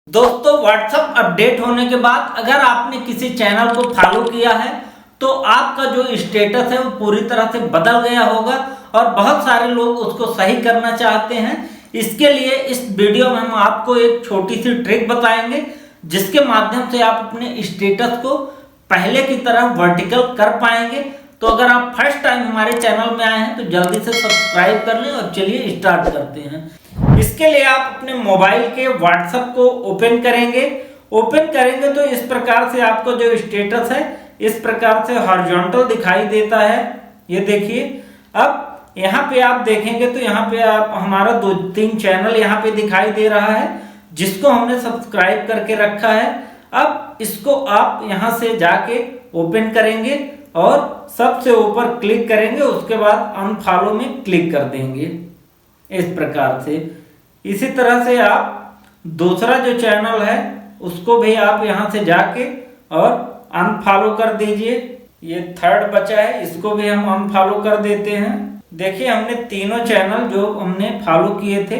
दोस्तों WhatsApp update होने के बाद अगर आपने किसी चैनल को फॉलो किया है तो आपका जो स्टेटस है वो पूरी तरह से बदल गया होगा और बहुत सारे लोग उसको सही करना चाहते हैं। इसके लिए इस वीडियो में हम आपको एक छोटी सी ट्रिक बताएंगे जिसके माध्यम से आप अपने स्टेटस को पहले की तरह वर्टिकल कर पाएंगे। तो अगर आप फर्स्ट टाइम हमारे चैनल में आए हैं तो जल्दी से सब्सक्राइब कर लें और चलिए स्टार्ट करते हैं। इसके लिए आप अपने मोबाइल के व्हाट्सएप को ओपन करेंगे तो इस प्रकार से आपको जो स्टेटस है इस प्रकार से हॉरिजॉन्टल दिखाई देता है। ये देखिए, अब यहाँ पे आप देखेंगे तो यहाँ पे आप हमारा 2-3 चैनल यहाँ पे दिखाई दे रहा है जिसको हमने सब्सक्राइब करके रखा है। अब इसको आप यहाँ से जाके ओपन करेंगे और सबसे ऊपर क्लिक करेंगे, उसके बाद अनफॉलो में क्लिक कर देंगे इस प्रकार से। इसी तरह से आप दूसरा जो चैनल है उसको भी आप यहाँ से जाके और अनफॉलो कर दीजिए। ये थर्ड बचा है, इसको भी हम अनफॉलो कर देते हैं। देखिए, हमने तीनों चैनल जो हमने फॉलो किए थे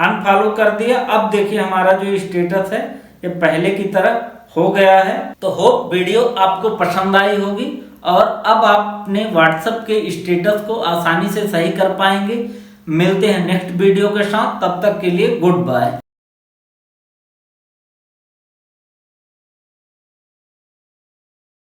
अनफॉलो कर दिया। अब देखिए हमारा जो स्टेटस है ये पहले की तरह हो गया है। तो होप वीडियो आपको पसंद आई होगी और अब आप अपने व्हाट्सएप के स्टेटस को आसानी से सही कर पाएंगे। मिलते हैं नेक्स्ट वीडियो के साथ, तब तक के लिए गुड बाय।